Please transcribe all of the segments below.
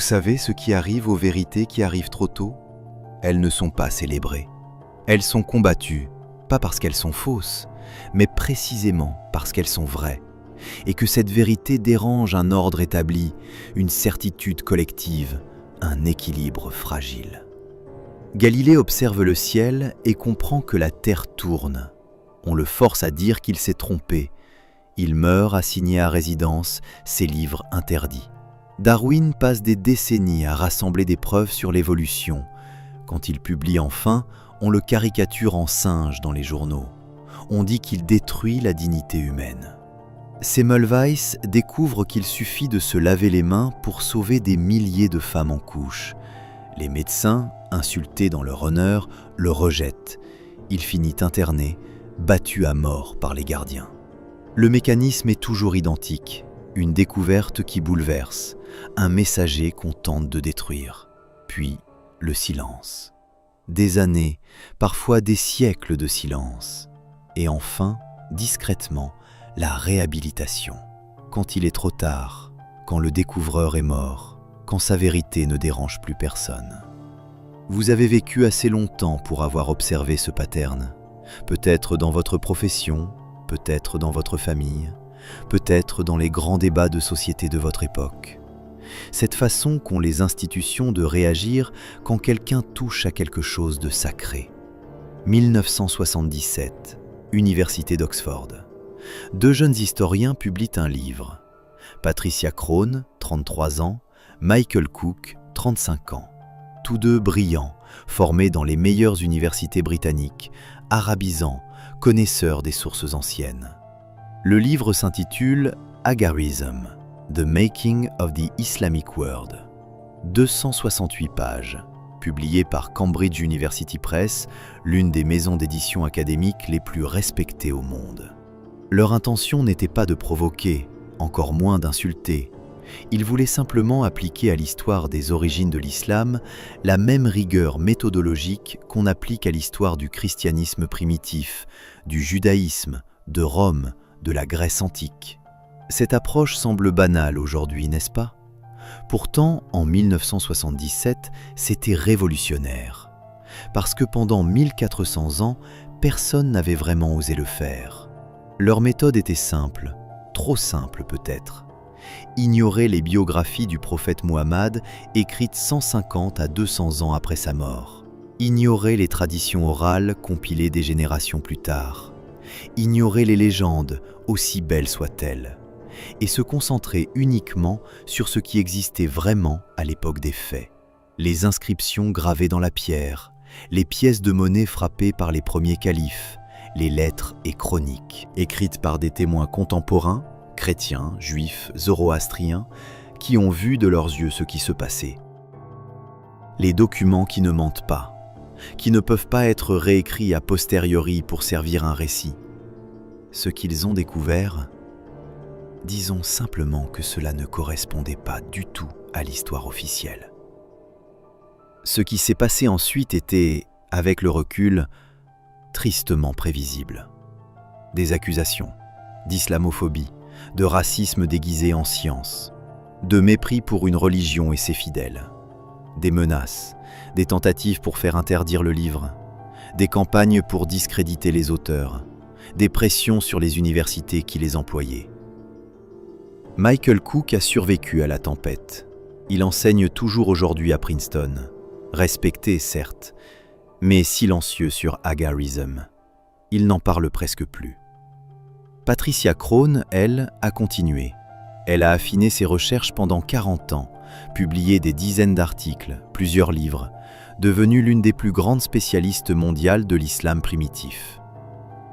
savez ce qui arrive aux vérités qui arrivent trop tôt? Elles ne sont pas célébrées. Elles sont combattues, pas parce qu'elles sont fausses, mais précisément parce qu'elles sont vraies, et que cette vérité dérange un ordre établi, une certitude collective, un équilibre fragile. Galilée observe le ciel et comprend que la Terre tourne. On le force à dire qu'il s'est trompé. Il meurt assigné à résidence, ses livres interdits. Darwin passe des décennies à rassembler des preuves sur l'évolution. Quand il publie enfin, on le caricature en singe dans les journaux. On dit qu'il détruit la dignité humaine. Semmelweis découvre qu'il suffit de se laver les mains pour sauver des milliers de femmes en couche. Les médecins, insultés dans leur honneur, le rejettent. Il finit interné, battu à mort par les gardiens. Le mécanisme est toujours identique, une découverte qui bouleverse, un messager qu'on tente de détruire. Puis, le silence. Des années, parfois des siècles de silence. Et enfin, discrètement, la réhabilitation. Quand il est trop tard, quand le découvreur est mort, quand sa vérité ne dérange plus personne. Vous avez vécu assez longtemps pour avoir observé ce pattern. Peut-être dans votre profession, peut-être dans votre famille, peut-être dans les grands débats de société de votre époque. Cette façon qu'ont les institutions de réagir quand quelqu'un touche à quelque chose de sacré. 1977, Université d'Oxford. Deux jeunes historiens publient un livre. Patricia Crone, 33 ans, Michael Cook, 35 ans. Tous deux brillants, formés dans les meilleures universités britanniques, arabisants, connaisseurs des sources anciennes. Le livre s'intitule Agarism, The Making of the Islamic World. 268 pages, publié par Cambridge University Press, l'une des maisons d'édition académiques les plus respectées au monde. Leur intention n'était pas de provoquer, encore moins d'insulter. Ils voulaient simplement appliquer à l'histoire des origines de l'islam la même rigueur méthodologique qu'on applique à l'histoire du christianisme primitif, du judaïsme, de Rome, de la Grèce antique. Cette approche semble banale aujourd'hui, n'est-ce pas? Pourtant, en 1977, c'était révolutionnaire. Parce que pendant 1400 ans, personne n'avait vraiment osé le faire. Leur méthode était simple, trop simple peut-être. Ignorer les biographies du prophète Mohammed écrites 150 à 200 ans après sa mort. Ignorer les traditions orales compilées des générations plus tard. Ignorer les légendes, aussi belles soient-elles. Et se concentrer uniquement sur ce qui existait vraiment à l'époque des faits. Les inscriptions gravées dans la pierre, les pièces de monnaie frappées par les premiers califes, les lettres et chroniques, écrites par des témoins contemporains, chrétiens, juifs, zoroastriens, qui ont vu de leurs yeux ce qui se passait. Les documents qui ne mentent pas, qui ne peuvent pas être réécrits a posteriori pour servir un récit. Ce qu'ils ont découvert, disons simplement que cela ne correspondait pas du tout à l'histoire officielle. Ce qui s'est passé ensuite était, avec le recul, tristement prévisible. Des accusations, d'islamophobie, de racisme déguisé en science, de mépris pour une religion et ses fidèles, des menaces, des tentatives pour faire interdire le livre, des campagnes pour discréditer les auteurs, des pressions sur les universités qui les employaient. Michael Cook a survécu à la tempête. Il enseigne toujours aujourd'hui à Princeton, respecté certes, mais silencieux sur Agarism. Il n'en parle presque plus. Patricia Crone, elle, a continué. Elle a affiné ses recherches pendant 40 ans, publié des dizaines d'articles, plusieurs livres, devenue l'une des plus grandes spécialistes mondiales de l'islam primitif.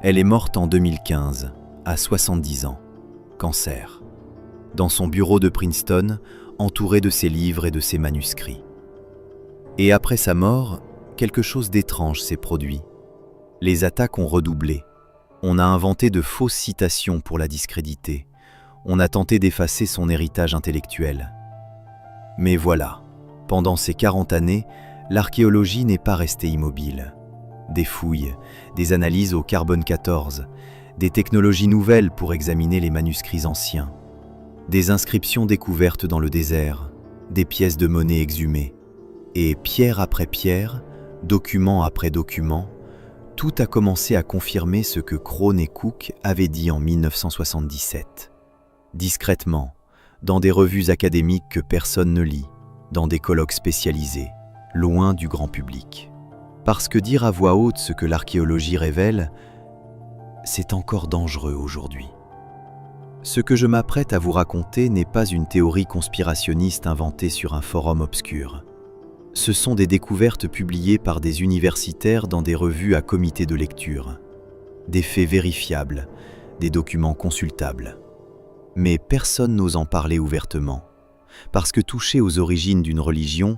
Elle est morte en 2015, à 70 ans, cancer, dans son bureau de Princeton, entourée de ses livres et de ses manuscrits. Et après sa mort, quelque chose d'étrange s'est produit. Les attaques ont redoublé. On a inventé de fausses citations pour la discréditer. On a tenté d'effacer son héritage intellectuel. Mais voilà, pendant ces 40 années, l'archéologie n'est pas restée immobile. Des fouilles, des analyses au carbone 14, des technologies nouvelles pour examiner les manuscrits anciens, des inscriptions découvertes dans le désert, des pièces de monnaie exhumées. Et pierre après pierre, document après document, tout a commencé à confirmer ce que Crone et Cook avaient dit en 1977. Discrètement, dans des revues académiques que personne ne lit, dans des colloques spécialisés, loin du grand public. Parce que dire à voix haute ce que l'archéologie révèle, c'est encore dangereux aujourd'hui. Ce que je m'apprête à vous raconter n'est pas une théorie conspirationniste inventée sur un forum obscur. Ce sont des découvertes publiées par des universitaires dans des revues à comité de lecture. Des faits vérifiables, des documents consultables. Mais personne n'ose en parler ouvertement. Parce que toucher aux origines d'une religion,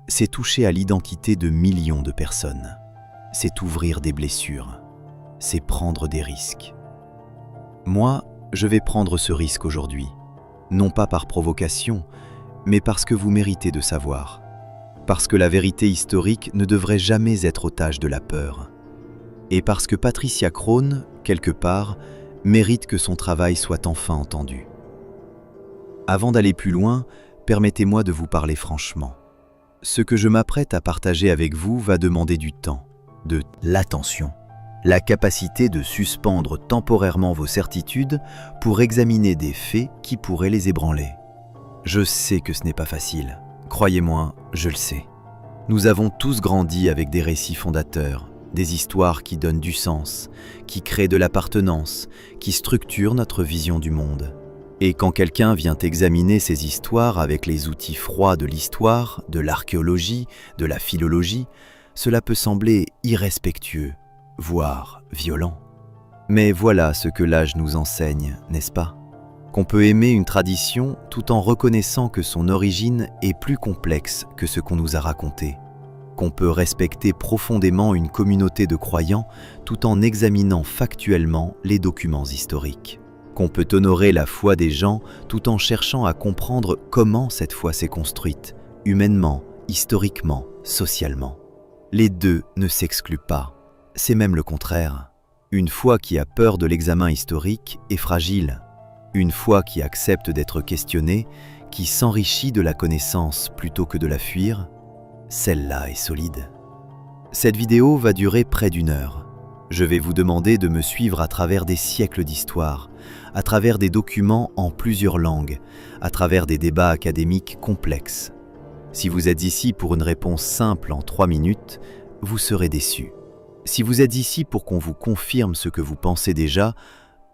c'est toucher à l'identité de millions de personnes. C'est ouvrir des blessures. C'est prendre des risques. Moi, je vais prendre ce risque aujourd'hui. Non pas par provocation, mais parce que vous méritez de savoir. Parce que la vérité historique ne devrait jamais être otage de la peur. Et parce que Patricia Crone, quelque part, mérite que son travail soit enfin entendu. Avant d'aller plus loin, permettez-moi de vous parler franchement. Ce que je m'apprête à partager avec vous va demander du temps, de l'attention, la capacité de suspendre temporairement vos certitudes pour examiner des faits qui pourraient les ébranler. Je sais que ce n'est pas facile. Croyez-moi, je le sais. Nous avons tous grandi avec des récits fondateurs, des histoires qui donnent du sens, qui créent de l'appartenance, qui structurent notre vision du monde. Et quand quelqu'un vient examiner ces histoires avec les outils froids de l'histoire, de l'archéologie, de la philologie, cela peut sembler irrespectueux, voire violent. Mais voilà ce que l'âge nous enseigne, n'est-ce pas ? Qu'on peut aimer une tradition tout en reconnaissant que son origine est plus complexe que ce qu'on nous a raconté. Qu'on peut respecter profondément une communauté de croyants tout en examinant factuellement les documents historiques. Qu'on peut honorer la foi des gens tout en cherchant à comprendre comment cette foi s'est construite, humainement, historiquement, socialement. Les deux ne s'excluent pas, c'est même le contraire. Une foi qui a peur de l'examen historique est fragile. Une foi qui accepte d'être questionnée, qui s'enrichit de la connaissance plutôt que de la fuir, celle-là est solide. Cette vidéo va durer près d'1 heure. Je vais vous demander de me suivre à travers des siècles d'histoire, à travers des documents en plusieurs langues, à travers des débats académiques complexes. Si vous êtes ici pour une réponse simple en 3 minutes, vous serez déçu. Si vous êtes ici pour qu'on vous confirme ce que vous pensez déjà,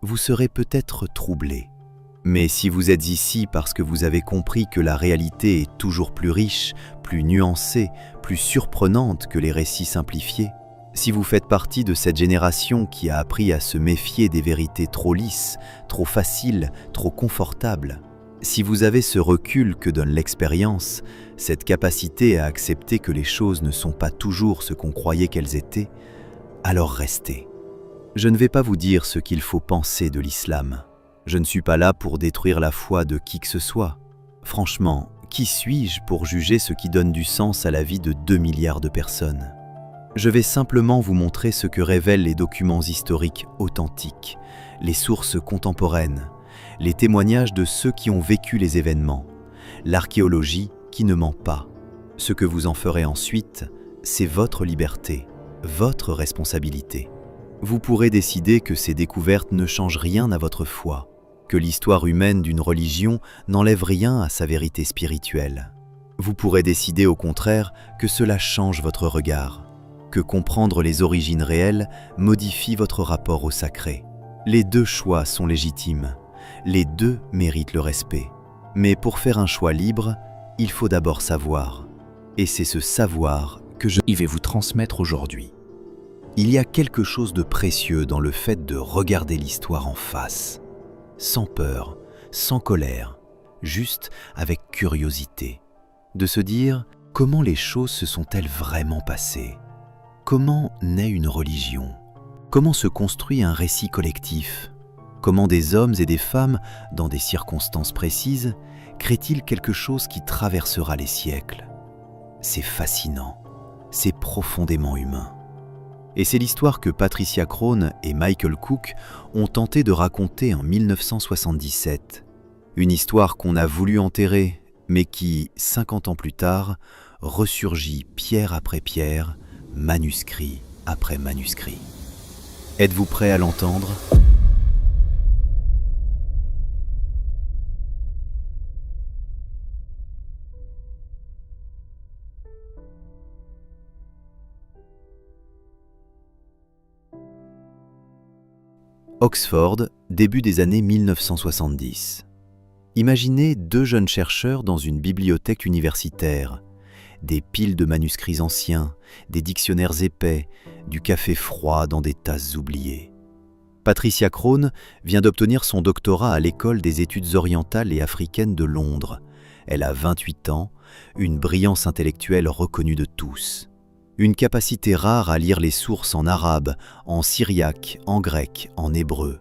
vous serez peut-être troublé. Mais si vous êtes ici parce que vous avez compris que la réalité est toujours plus riche, plus nuancée, plus surprenante que les récits simplifiés, si vous faites partie de cette génération qui a appris à se méfier des vérités trop lisses, trop faciles, trop confortables, si vous avez ce recul que donne l'expérience, cette capacité à accepter que les choses ne sont pas toujours ce qu'on croyait qu'elles étaient, alors restez. Je ne vais pas vous dire ce qu'il faut penser de l'islam. Je ne suis pas là pour détruire la foi de qui que ce soit. Franchement, qui suis-je pour juger ce qui donne du sens à la vie de 2 milliards de personnes ? Je vais simplement vous montrer ce que révèlent les documents historiques authentiques, les sources contemporaines, les témoignages de ceux qui ont vécu les événements, l'archéologie qui ne ment pas. Ce que vous en ferez ensuite, c'est votre liberté, votre responsabilité. Vous pourrez décider que ces découvertes ne changent rien à votre foi, que l'histoire humaine d'une religion n'enlève rien à sa vérité spirituelle. Vous pourrez décider au contraire que cela change votre regard, que comprendre les origines réelles modifie votre rapport au sacré. Les deux choix sont légitimes, les deux méritent le respect. Mais pour faire un choix libre, il faut d'abord savoir. Et c'est ce savoir que je vais vous transmettre aujourd'hui. Il y a quelque chose de précieux dans le fait de regarder l'histoire en face, sans peur, sans colère, juste avec curiosité. De se dire comment les choses se sont-elles vraiment passées ? Comment naît une religion ? Comment se construit un récit collectif ? Comment des hommes et des femmes, dans des circonstances précises, créent-ils quelque chose qui traversera les siècles ? C'est fascinant, c'est profondément humain. Et c'est l'histoire que Patricia Crone et Michael Cook ont tenté de raconter en 1977. Une histoire qu'on a voulu enterrer mais qui, 50 ans plus tard, ressurgit pierre après pierre, manuscrit après manuscrit. Êtes-vous prêt à l'entendre ? Oxford, début des années 1970. Imaginez deux jeunes chercheurs dans une bibliothèque universitaire. Des piles de manuscrits anciens, des dictionnaires épais, du café froid dans des tasses oubliées. Patricia Crone vient d'obtenir son doctorat à l'École des études orientales et africaines de Londres. Elle a 28 ans, une brillance intellectuelle reconnue de tous. Une capacité rare à lire les sources en arabe, en syriaque, en grec, en hébreu.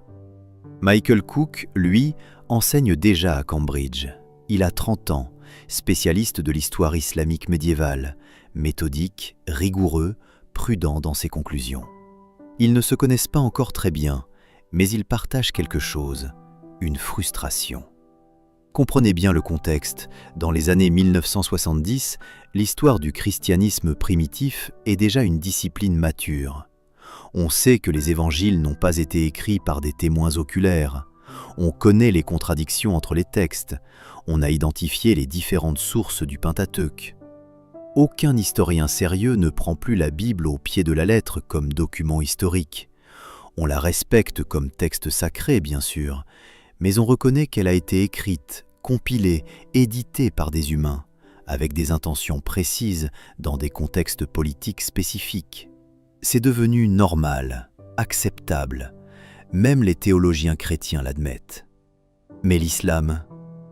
Michael Cook, lui, enseigne déjà à Cambridge. Il a 30 ans, spécialiste de l'histoire islamique médiévale, méthodique, rigoureux, prudent dans ses conclusions. Ils ne se connaissent pas encore très bien, mais ils partagent quelque chose, une frustration. Comprenez bien le contexte. Dans les années 1970, l'histoire du christianisme primitif est déjà une discipline mature. On sait que les évangiles n'ont pas été écrits par des témoins oculaires. On connaît les contradictions entre les textes. On a identifié les différentes sources du Pentateuque. Aucun historien sérieux ne prend plus la Bible au pied de la lettre comme document historique. On la respecte comme texte sacré, bien sûr, mais on reconnaît qu'elle a été écrite, compilée, éditée par des humains, avec des intentions précises dans des contextes politiques spécifiques. C'est devenu normal, acceptable. Même les théologiens chrétiens l'admettent. Mais l'islam,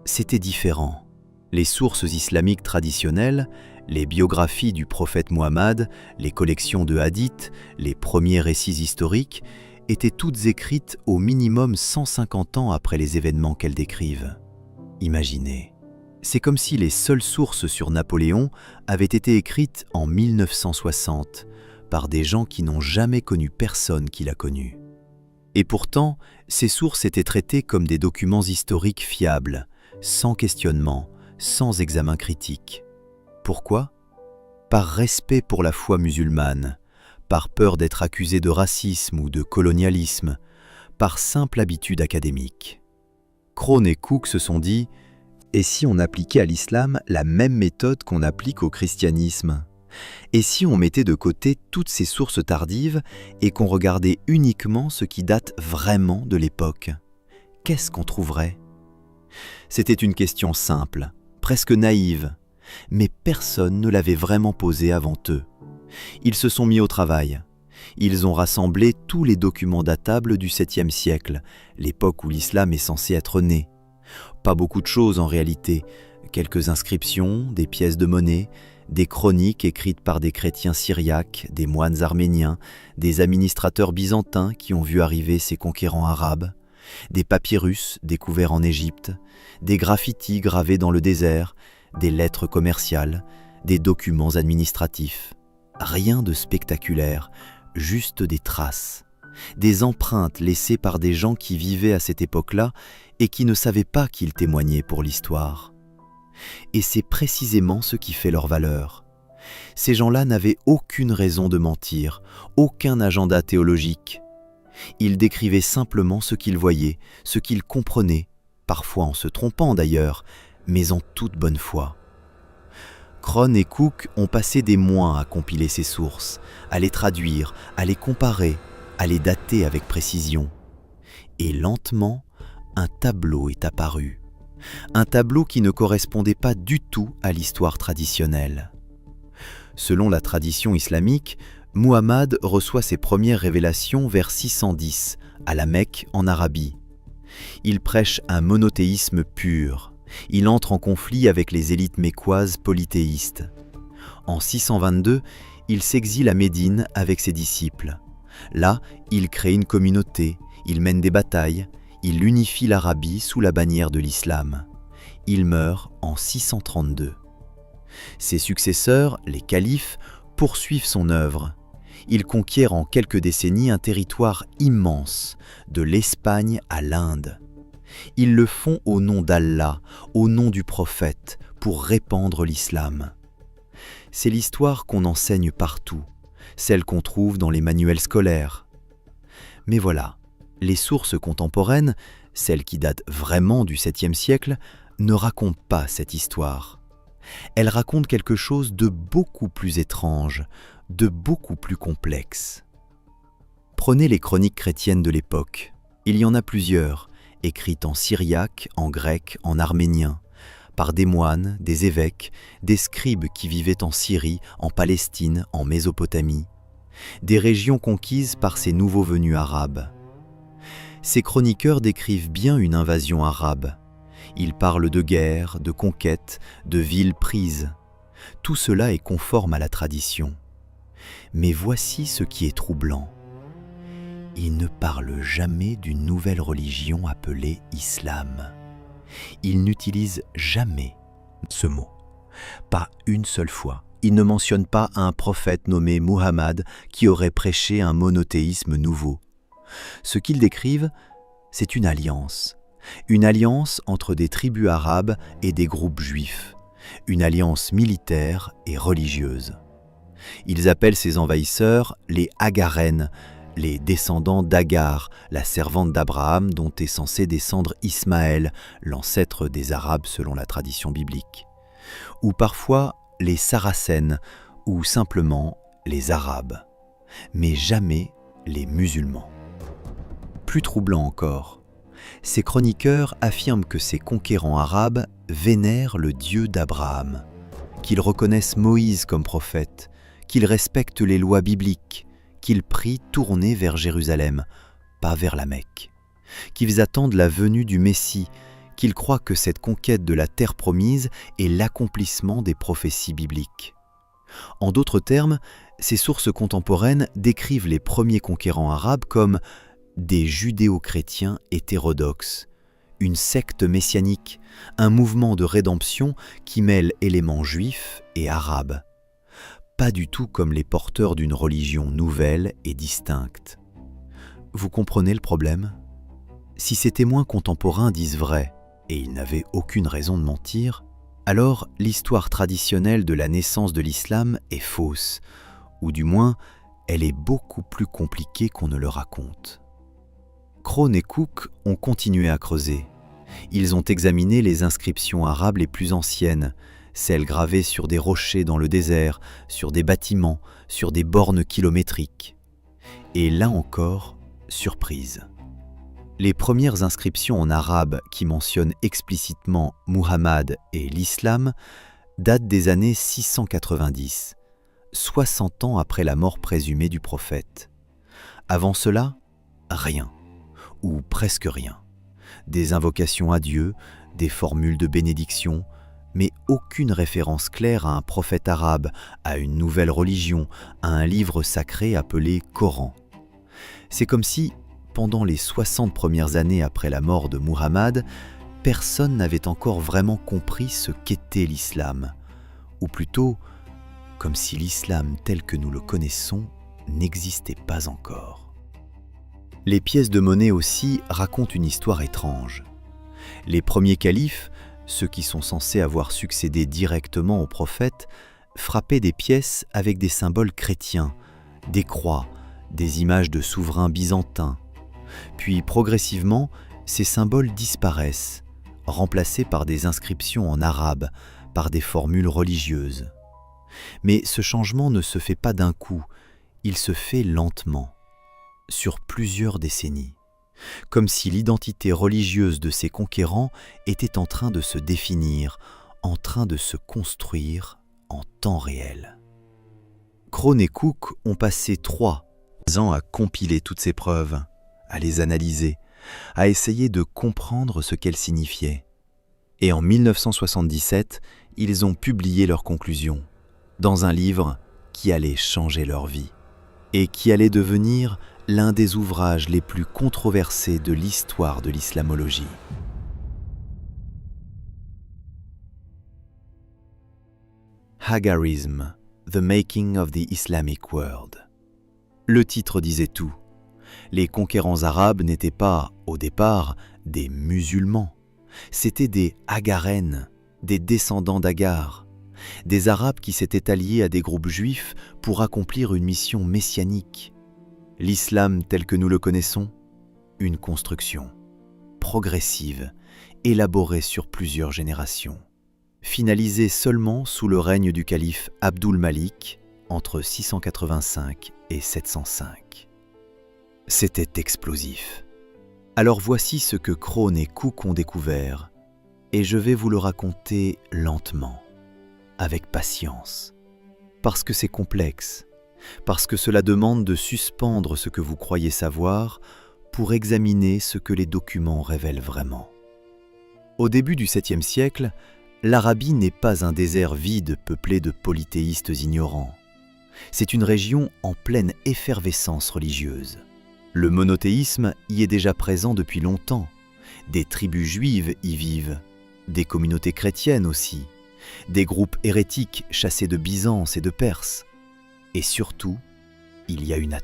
c'était différent. Les sources islamiques traditionnelles, les biographies du prophète Mohammed, les collections de hadiths, les premiers récits historiques, étaient toutes écrites au minimum 150 ans après les événements qu'elles décrivent. Imaginez, c'est comme si les seules sources sur Napoléon avaient été écrites en 1960 par des gens qui n'ont jamais connu personne qui l'a connu. Et pourtant, ces sources étaient traitées comme des documents historiques fiables, sans questionnement, sans examen critique. Pourquoi ? Par respect pour la foi musulmane, par peur d'être accusé de racisme ou de colonialisme, par simple habitude académique. Crone et Cook se sont dit « Et si on appliquait à l'islam la même méthode qu'on applique au christianisme ? Et si on mettait de côté toutes ces sources tardives et qu'on regardait uniquement ce qui date vraiment de l'époque ? Qu'est-ce qu'on trouverait ?» C'était une question simple, presque naïve, mais personne ne l'avait vraiment posée avant eux. Ils se sont mis au travail. Ils ont rassemblé tous les documents datables du 7e siècle, l'époque où l'islam est censé être né. Pas beaucoup de choses en réalité, quelques inscriptions, des pièces de monnaie, des chroniques écrites par des chrétiens syriaques, des moines arméniens, des administrateurs byzantins qui ont vu arriver ces conquérants arabes, des papyrus découverts en Égypte, des graffitis gravés dans le désert, des lettres commerciales, des documents administratifs. Rien de spectaculaire, juste des traces, des empreintes laissées par des gens qui vivaient à cette époque-là et qui ne savaient pas qu'ils témoignaient pour l'histoire. Et c'est précisément ce qui fait leur valeur. Ces gens-là n'avaient aucune raison de mentir, aucun agenda théologique. Ils décrivaient simplement ce qu'ils voyaient, ce qu'ils comprenaient, parfois en se trompant d'ailleurs, mais en toute bonne foi. Crone et Cook ont passé des mois à compiler ces sources, à les traduire, à les comparer, à les dater avec précision. Et lentement, un tableau est apparu. Un tableau qui ne correspondait pas du tout à l'histoire traditionnelle. Selon la tradition islamique, Muhammad reçoit ses premières révélations vers 610, à la Mecque en Arabie. Il prêche un monothéisme pur. Il entre en conflit avec les élites mécoises polythéistes. En 622, il s'exile à Médine avec ses disciples. Là, il crée une communauté, il mène des batailles, il unifie l'Arabie sous la bannière de l'islam. Il meurt en 632. Ses successeurs, les califes, poursuivent son œuvre. Ils conquièrent en quelques décennies un territoire immense, de l'Espagne à l'Inde. Ils le font au nom d'Allah, au nom du prophète, pour répandre l'islam. C'est l'histoire qu'on enseigne partout, celle qu'on trouve dans les manuels scolaires. Mais voilà, les sources contemporaines, celles qui datent vraiment du 7e siècle, ne racontent pas cette histoire. Elles racontent quelque chose de beaucoup plus étrange, de beaucoup plus complexe. Prenez les chroniques chrétiennes de l'époque. Il y en a plusieurs, écrites en syriaque, en grec, en arménien, par des moines, des évêques, des scribes qui vivaient en Syrie, en Palestine, en Mésopotamie, des régions conquises par ces nouveaux venus arabes. Ces chroniqueurs décrivent bien une invasion arabe. Ils parlent de guerre, de conquête, de villes prises. Tout cela est conforme à la tradition. Mais voici ce qui est troublant. Ils ne parlent jamais d'une nouvelle religion appelée islam. Ils n'utilisent jamais ce mot. Pas une seule fois. Ils ne mentionnent pas un prophète nommé Muhammad qui aurait prêché un monothéisme nouveau. Ce qu'ils décrivent, c'est une alliance entre des tribus arabes et des groupes juifs, une alliance militaire et religieuse. Ils appellent ces envahisseurs les Hagarènes, les descendants d'Agar, la servante d'Abraham dont est censé descendre Ismaël, l'ancêtre des Arabes selon la tradition biblique, ou parfois les Saracènes, ou simplement les Arabes, mais jamais les musulmans. Plus troublant encore, ces chroniqueurs affirment que ces conquérants arabes vénèrent le Dieu d'Abraham, qu'ils reconnaissent Moïse comme prophète, qu'ils respectent les lois bibliques, qu'ils prient tournés vers Jérusalem, pas vers la Mecque, qu'ils attendent la venue du Messie, qu'ils croient que cette conquête de la terre promise est l'accomplissement des prophéties bibliques. En d'autres termes, ces sources contemporaines décrivent les premiers conquérants arabes comme des judéo-chrétiens hétérodoxes, une secte messianique, un mouvement de rédemption qui mêle éléments juifs et arabes. Pas du tout comme les porteurs d'une religion nouvelle et distincte. Vous comprenez le problème ? Si ces témoins contemporains disent vrai, et ils n'avaient aucune raison de mentir, alors l'histoire traditionnelle de la naissance de l'islam est fausse, ou du moins, elle est beaucoup plus compliquée qu'on ne le raconte. Crone et Cook ont continué à creuser. Ils ont examiné les inscriptions arabes les plus anciennes, celles gravées sur des rochers dans le désert, sur des bâtiments, sur des bornes kilométriques. Et là encore, surprise. Les premières inscriptions en arabe qui mentionnent explicitement Muhammad et l'islam datent des années 690, 60 ans après la mort présumée du prophète. Avant cela, rien, ou presque rien. Des invocations à Dieu, des formules de bénédiction, mais aucune référence claire à un prophète arabe, à une nouvelle religion, à un livre sacré appelé Coran. C'est comme si, pendant les 60 premières années après la mort de Muhammad, personne n'avait encore vraiment compris ce qu'était l'islam, ou plutôt, comme si l'islam tel que nous le connaissons n'existait pas encore. Les pièces de monnaie aussi racontent une histoire étrange. Les premiers califes, ceux qui sont censés avoir succédé directement au prophète, frappaient des pièces avec des symboles chrétiens, des croix, des images de souverains byzantins. Puis progressivement, ces symboles disparaissent, remplacés par des inscriptions en arabe, par des formules religieuses. Mais ce changement ne se fait pas d'un coup, il se fait lentement, sur plusieurs décennies. Comme si l'identité religieuse de ces conquérants était en train de se définir, en train de se construire en temps réel. Crone et Cook ont passé 3 ans à compiler toutes ces preuves, à les analyser, à essayer de comprendre ce qu'elles signifiaient. Et en 1977, ils ont publié leurs conclusions, dans un livre qui allait changer leur vie, et qui allait devenir l'un des ouvrages les plus controversés de l'histoire de l'islamologie. Hagarism, The Making of the Islamic World. Le titre disait tout. Les conquérants arabes n'étaient pas, au départ, des musulmans. C'étaient des Hagarènes, des descendants d'Agar, des Arabes qui s'étaient alliés à des groupes juifs pour accomplir une mission messianique. L'islam tel que nous le connaissons, une construction progressive, élaborée sur plusieurs générations, finalisée seulement sous le règne du calife Abdul Malik entre 685 et 705. C'était explosif. Alors voici ce que Crone et Cook ont découvert, et je vais vous le raconter lentement, avec patience, parce que c'est complexe, parce que cela demande de suspendre ce que vous croyez savoir pour examiner ce que les documents révèlent vraiment. Au début du 7e siècle, l'Arabie n'est pas un désert vide peuplé de polythéistes ignorants. C'est une région en pleine effervescence religieuse. Le monothéisme y est déjà présent depuis longtemps. Des tribus juives y vivent, des communautés chrétiennes aussi, des groupes hérétiques chassés de Byzance et de Perse. Et surtout, il y a une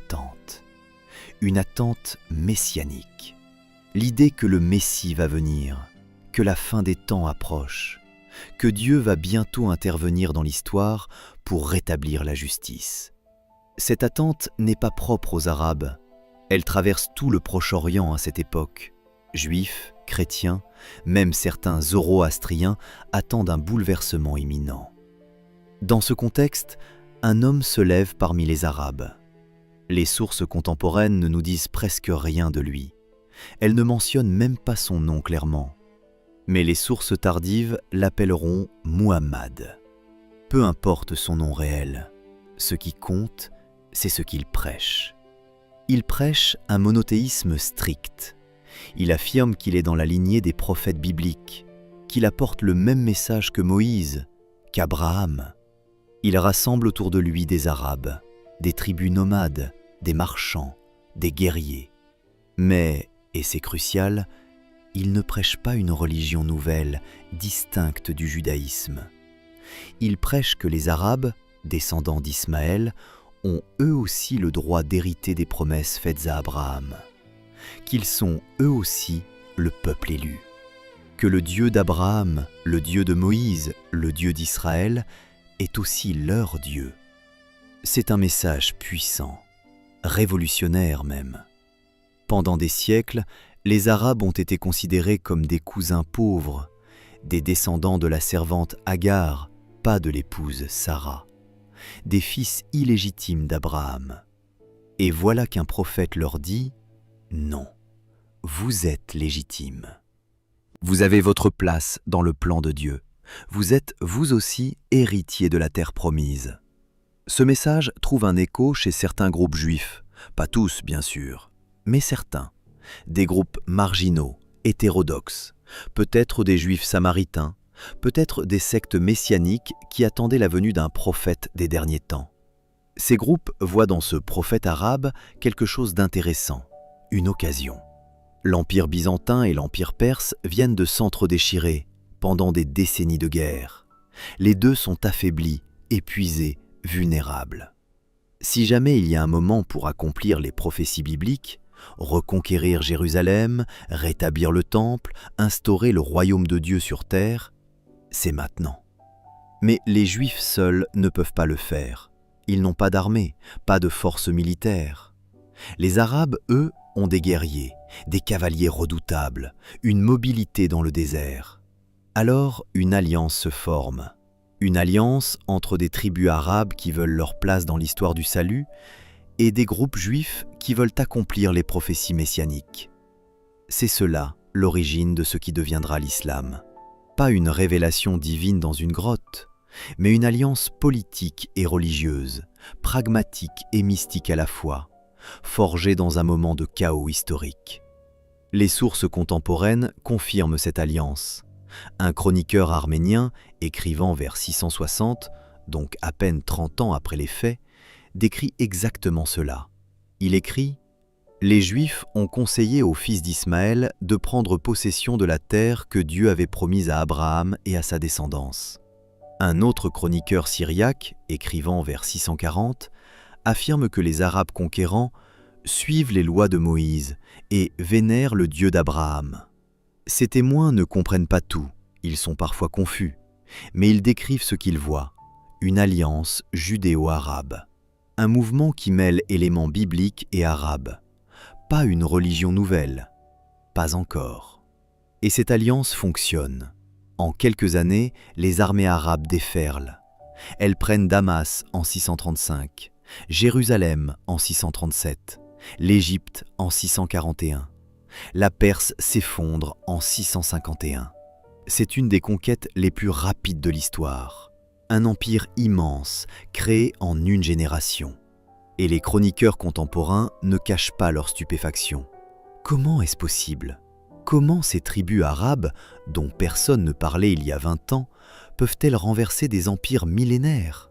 attente messianique. L'idée que le Messie va venir, que la fin des temps approche, que Dieu va bientôt intervenir dans l'histoire pour rétablir la justice. Cette attente n'est pas propre aux Arabes. Elle traverse tout le Proche-Orient à cette époque. Juifs, chrétiens, même certains zoroastriens attendent un bouleversement imminent. Dans ce contexte, un homme se lève parmi les Arabes. Les sources contemporaines ne nous disent presque rien de lui. Elles ne mentionnent même pas son nom clairement. Mais les sources tardives l'appelleront Muhammad. Peu importe son nom réel, ce qui compte, c'est ce qu'il prêche. Il prêche un monothéisme strict. Il affirme qu'il est dans la lignée des prophètes bibliques, qu'il apporte le même message que Moïse, qu'Abraham. Il rassemble autour de lui des Arabes, des tribus nomades, des marchands, des guerriers. Mais, et c'est crucial, il ne prêche pas une religion nouvelle, distincte du judaïsme. Il prêche que les Arabes, descendants d'Ismaël, ont eux aussi le droit d'hériter des promesses faites à Abraham, qu'ils sont eux aussi le peuple élu, que le Dieu d'Abraham, le Dieu de Moïse, le Dieu d'Israël, est aussi leur Dieu. C'est un message puissant, révolutionnaire même. Pendant des siècles, les Arabes ont été considérés comme des cousins pauvres, des descendants de la servante Agar, pas de l'épouse Sarah, des fils illégitimes d'Abraham. Et voilà qu'un prophète leur dit « Non, vous êtes légitimes. Vous avez votre place dans le plan de Dieu. Vous êtes vous aussi héritiers de la terre promise. » Ce message trouve un écho chez certains groupes juifs, pas tous bien sûr, mais certains, des groupes marginaux, hétérodoxes, peut-être des juifs samaritains, peut-être des sectes messianiques qui attendaient la venue d'un prophète des derniers temps. Ces groupes voient dans ce prophète arabe quelque chose d'intéressant, une occasion. L'Empire byzantin et l'Empire perse viennent de s'entre-déchirer pendant des décennies de guerre. Les deux sont affaiblis, épuisés, vulnérables. Si jamais il y a un moment pour accomplir les prophéties bibliques, reconquérir Jérusalem, rétablir le temple, instaurer le royaume de Dieu sur terre, c'est maintenant. Mais les Juifs seuls ne peuvent pas le faire. Ils n'ont pas d'armée, pas de force militaire. Les Arabes, eux, ont des guerriers, des cavaliers redoutables, une mobilité dans le désert. Alors, une alliance se forme. Une alliance entre des tribus arabes qui veulent leur place dans l'histoire du salut et des groupes juifs qui veulent accomplir les prophéties messianiques. C'est cela, l'origine de ce qui deviendra l'islam. Pas une révélation divine dans une grotte, mais une alliance politique et religieuse, pragmatique et mystique à la fois, forgée dans un moment de chaos historique. Les sources contemporaines confirment cette alliance. Un chroniqueur arménien, écrivant vers 660, donc à peine 30 ans après les faits, décrit exactement cela. Il écrit « Les Juifs ont conseillé aux fils d'Ismaël de prendre possession de la terre que Dieu avait promise à Abraham et à sa descendance. » Un autre chroniqueur syriaque, écrivant vers 640, affirme que les Arabes conquérants suivent les lois de Moïse et vénèrent le Dieu d'Abraham. Ces témoins ne comprennent pas tout, ils sont parfois confus, mais ils décrivent ce qu'ils voient, une alliance judéo-arabe. Un mouvement qui mêle éléments bibliques et arabes. Pas une religion nouvelle, pas encore. Et cette alliance fonctionne. En quelques années, les armées arabes déferlent. Elles prennent Damas en 635, Jérusalem en 637, l'Égypte en 641. La Perse s'effondre en 651. C'est une des conquêtes les plus rapides de l'histoire. Un empire immense, créé en une génération. Et les chroniqueurs contemporains ne cachent pas leur stupéfaction. Comment est-ce possible ? Comment ces tribus arabes, dont personne ne parlait il y a 20 ans, peuvent-elles renverser des empires millénaires ?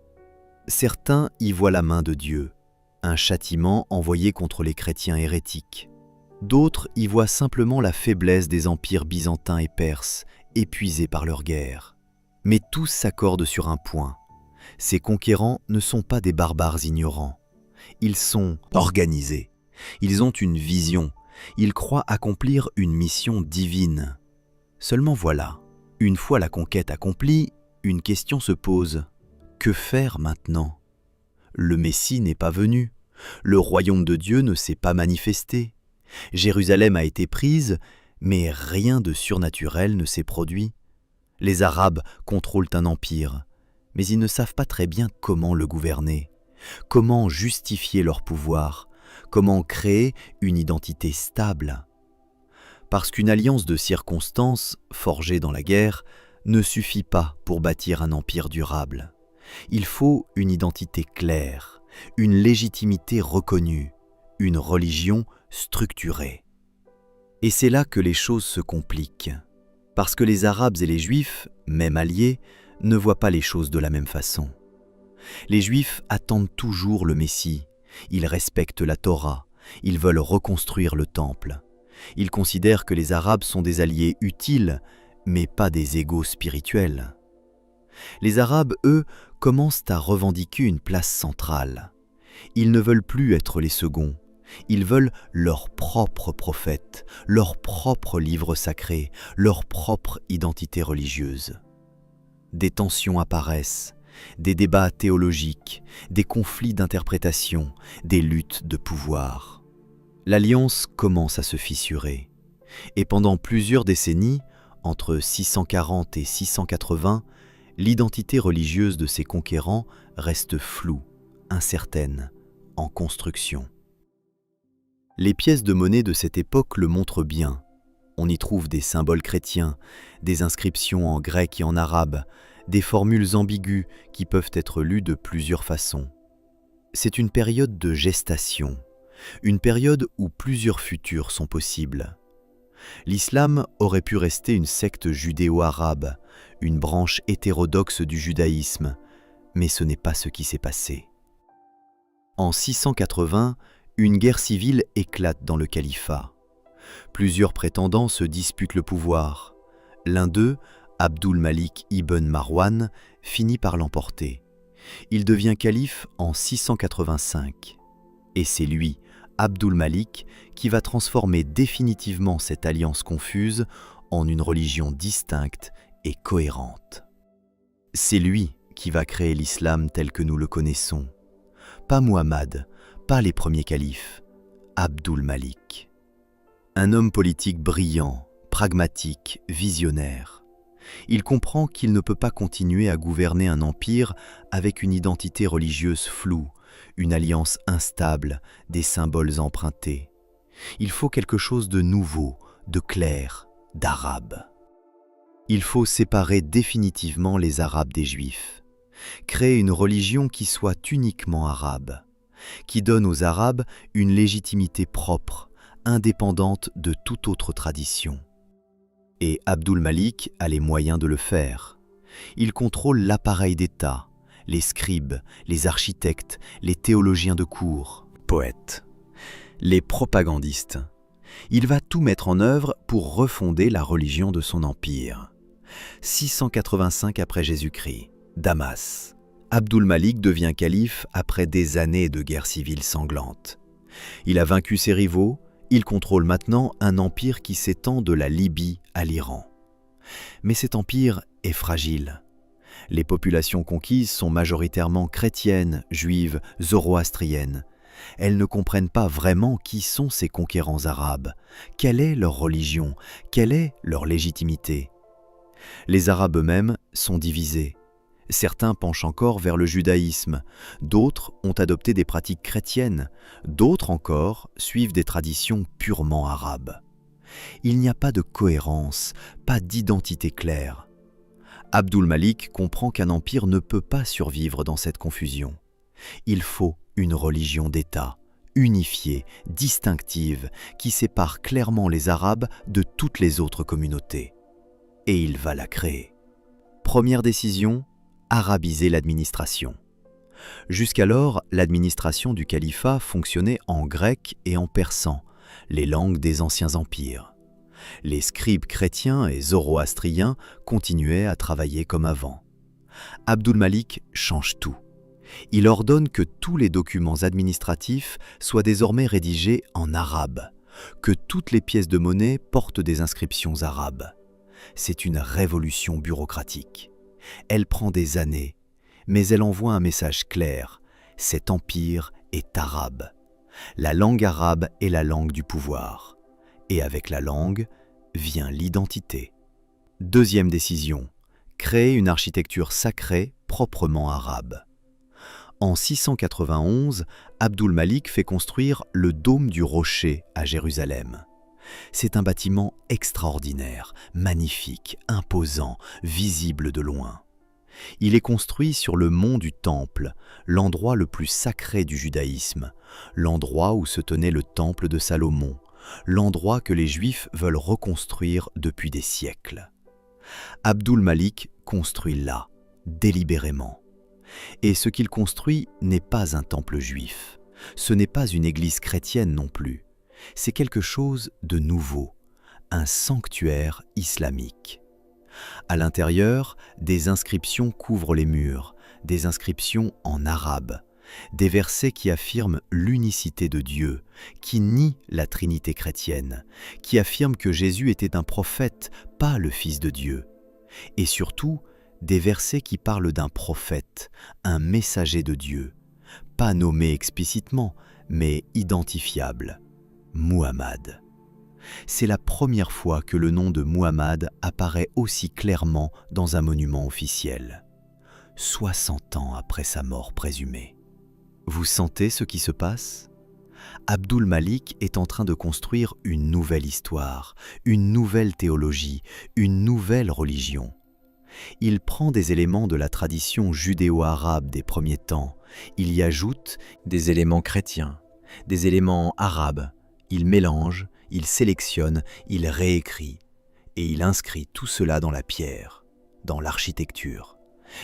Certains y voient la main de Dieu, un châtiment envoyé contre les chrétiens hérétiques. D'autres y voient simplement la faiblesse des empires byzantins et perses, épuisés par leurs guerres. Mais tous s'accordent sur un point. Ces conquérants ne sont pas des barbares ignorants. Ils sont organisés. Ils ont une vision. Ils croient accomplir une mission divine. Seulement voilà, une fois la conquête accomplie, une question se pose. Que faire maintenant ? Le Messie n'est pas venu. Le royaume de Dieu ne s'est pas manifesté. Jérusalem a été prise, mais rien de surnaturel ne s'est produit. Les Arabes contrôlent un empire, mais ils ne savent pas très bien comment le gouverner, comment justifier leur pouvoir, comment créer une identité stable. Parce qu'une alliance de circonstances, forgée dans la guerre, ne suffit pas pour bâtir un empire durable. Il faut une identité claire, une légitimité reconnue, une religion structurée. Et c'est là que les choses se compliquent, parce que les Arabes et les Juifs, même alliés, ne voient pas les choses de la même façon. Les Juifs attendent toujours le Messie, ils respectent la Torah, ils veulent reconstruire le temple. Ils considèrent que les Arabes sont des alliés utiles, mais pas des égaux spirituels. Les Arabes, eux, commencent à revendiquer une place centrale. Ils ne veulent plus être les seconds. Ils veulent leur propre prophète, leur propre livre sacré, leur propre identité religieuse. Des tensions apparaissent, des débats théologiques, des conflits d'interprétation, des luttes de pouvoir. L'alliance commence à se fissurer. Et pendant plusieurs décennies, entre 640 et 680, l'identité religieuse de ces conquérants reste floue, incertaine, en construction. Les pièces de monnaie de cette époque le montrent bien. On y trouve des symboles chrétiens, des inscriptions en grec et en arabe, des formules ambiguës qui peuvent être lues de plusieurs façons. C'est une période de gestation, une période où plusieurs futurs sont possibles. L'islam aurait pu rester une secte judéo-arabe, une branche hétérodoxe du judaïsme, mais ce n'est pas ce qui s'est passé. En 680, une guerre civile éclate dans le califat. Plusieurs prétendants se disputent le pouvoir. L'un d'eux, Abdul Malik ibn Marwan, finit par l'emporter. Il devient calife en 685. Et c'est lui, Abdul Malik, qui va transformer définitivement cette alliance confuse en une religion distincte et cohérente. C'est lui qui va créer l'islam tel que nous le connaissons. Pas Muhammad, pas les premiers califes, Abdul Malik. Un homme politique brillant, pragmatique, visionnaire. Il comprend qu'il ne peut pas continuer à gouverner un empire avec une identité religieuse floue, une alliance instable, des symboles empruntés. Il faut quelque chose de nouveau, de clair, d'arabe. Il faut séparer définitivement les Arabes des Juifs, créer une religion qui soit uniquement arabe, qui donne aux Arabes une légitimité propre, indépendante de toute autre tradition. Et Abdul Malik a les moyens de le faire. Il contrôle l'appareil d'État, les scribes, les architectes, les théologiens de cour, poètes, les propagandistes. Il va tout mettre en œuvre pour refonder la religion de son empire. 685 après Jésus-Christ, Damas. Abdul Malik devient calife après des années de guerre civile sanglante. Il a vaincu ses rivaux, il contrôle maintenant un empire qui s'étend de la Libye à l'Iran. Mais cet empire est fragile. Les populations conquises sont majoritairement chrétiennes, juives, zoroastriennes. Elles ne comprennent pas vraiment qui sont ces conquérants arabes, quelle est leur religion, quelle est leur légitimité. Les Arabes eux-mêmes sont divisés. Certains penchent encore vers le judaïsme, d'autres ont adopté des pratiques chrétiennes, d'autres encore suivent des traditions purement arabes. Il n'y a pas de cohérence, pas d'identité claire. Abdul Malik comprend qu'un empire ne peut pas survivre dans cette confusion. Il faut une religion d'État, unifiée, distinctive, qui sépare clairement les Arabes de toutes les autres communautés. Et il va la créer. Première décision, arabiser l'administration. Jusqu'alors, l'administration du califat fonctionnait en grec et en persan, les langues des anciens empires. Les scribes chrétiens et zoroastriens continuaient à travailler comme avant. Abdul Malik change tout. Il ordonne que tous les documents administratifs soient désormais rédigés en arabe, que toutes les pièces de monnaie portent des inscriptions arabes. C'est une révolution bureaucratique. Elle prend des années, mais elle envoie un message clair. Cet empire est arabe. La langue arabe est la langue du pouvoir. Et avec la langue vient l'identité. Deuxième décision, créer une architecture sacrée proprement arabe. En 691, Abdul Malik fait construire le dôme du Rocher à Jérusalem. C'est un bâtiment extraordinaire, magnifique, imposant, visible de loin. Il est construit sur le mont du Temple, l'endroit le plus sacré du judaïsme, l'endroit où se tenait le temple de Salomon, l'endroit que les Juifs veulent reconstruire depuis des siècles. Abdul Malik construit là, délibérément. Et ce qu'il construit n'est pas un temple juif, ce n'est pas une église chrétienne non plus. C'est quelque chose de nouveau, un sanctuaire islamique. À l'intérieur, des inscriptions couvrent les murs, des inscriptions en arabe, des versets qui affirment l'unicité de Dieu, qui nient la Trinité chrétienne, qui affirment que Jésus était un prophète, pas le Fils de Dieu. Et surtout, des versets qui parlent d'un prophète, un messager de Dieu, pas nommé explicitement, mais identifiable. Muhammad. C'est la première fois que le nom de Muhammad apparaît aussi clairement dans un monument officiel. 60 ans après sa mort présumée. Vous sentez ce qui se passe ? Abdul Malik est en train de construire une nouvelle histoire, une nouvelle théologie, une nouvelle religion. Il prend des éléments de la tradition judéo-arabe des premiers temps, il y ajoute des éléments chrétiens, des éléments arabes. Il mélange, il sélectionne, il réécrit, et il inscrit tout cela dans la pierre, dans l'architecture,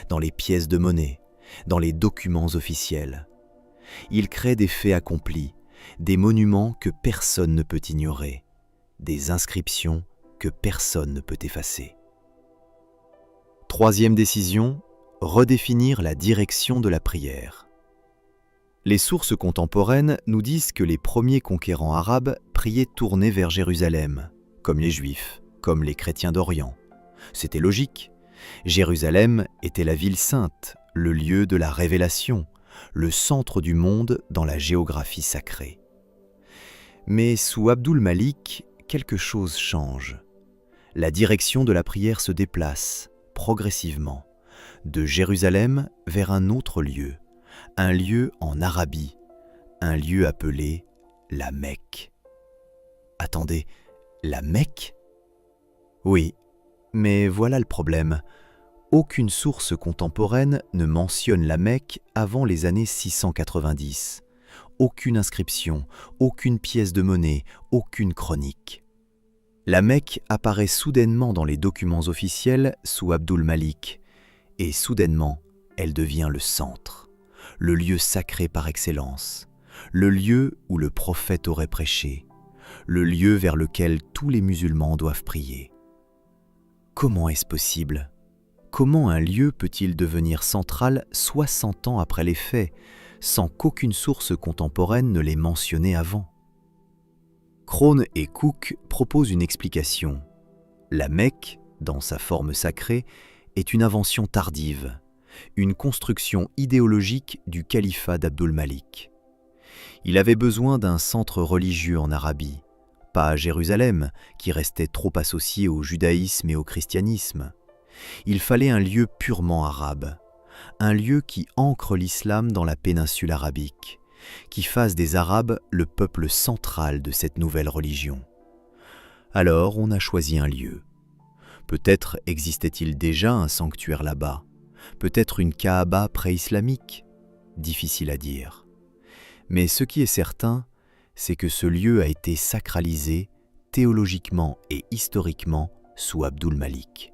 dans les pièces de monnaie, dans les documents officiels. Il crée des faits accomplis, des monuments que personne ne peut ignorer, des inscriptions que personne ne peut effacer. Troisième décision, redéfinir la direction de la prière. Les sources contemporaines nous disent que les premiers conquérants arabes priaient tournés vers Jérusalem, comme les Juifs, comme les chrétiens d'Orient. C'était logique. Jérusalem était la ville sainte, le lieu de la révélation, le centre du monde dans la géographie sacrée. Mais sous Abdul Malik, quelque chose change. La direction de la prière se déplace, progressivement, de Jérusalem vers un autre lieu, un lieu en Arabie, un lieu appelé la Mecque. Attendez, la Mecque ? Oui, mais voilà le problème. Aucune source contemporaine ne mentionne la Mecque avant les années 690. Aucune inscription, aucune pièce de monnaie, aucune chronique. La Mecque apparaît soudainement dans les documents officiels sous Abdul Malik, et soudainement, elle devient le centre, le lieu sacré par excellence, le lieu où le prophète aurait prêché, le lieu vers lequel tous les musulmans doivent prier. Comment est-ce possible ? Comment un lieu peut-il devenir central 60 ans après les faits, sans qu'aucune source contemporaine ne l'ait mentionné avant ? Crone et Cook proposent une explication. La Mecque, dans sa forme sacrée, est une invention tardive, une construction idéologique du califat d'Abdul Malik. Il avait besoin d'un centre religieux en Arabie, pas à Jérusalem, qui restait trop associé au judaïsme et au christianisme. Il fallait un lieu purement arabe, un lieu qui ancre l'islam dans la péninsule arabique, qui fasse des Arabes le peuple central de cette nouvelle religion. Alors on a choisi un lieu. Peut-être existait-il déjà un sanctuaire là-bas, peut-être une Kaaba pré-islamique, difficile à dire. Mais ce qui est certain, c'est que ce lieu a été sacralisé théologiquement et historiquement sous Abdul Malik.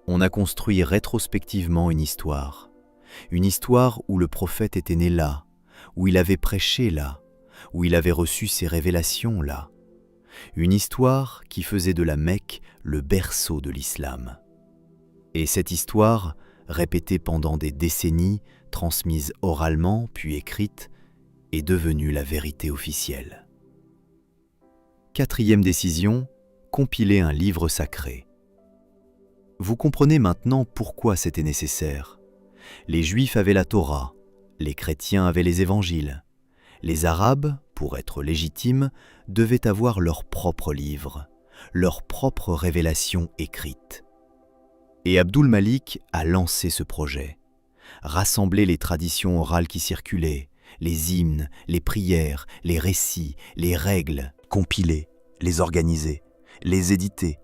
On a construit rétrospectivement une histoire où le prophète était né là, où il avait prêché là, où il avait reçu ses révélations là. Une histoire qui faisait de la Mecque le berceau de l'islam. Et cette histoire, répétée pendant des décennies, transmise oralement puis écrite, est devenue la vérité officielle. Quatrième décision, compiler un livre sacré. Vous comprenez maintenant pourquoi c'était nécessaire. Les Juifs avaient la Torah, les chrétiens avaient les évangiles. Les Arabes, pour être légitimes, devaient avoir leur propre livre, leur propre révélation écrite. Et Abdul Malik a lancé ce projet, rassembler les traditions orales qui circulaient, les hymnes, les prières, les récits, les règles, compiler, les organiser, les éditer,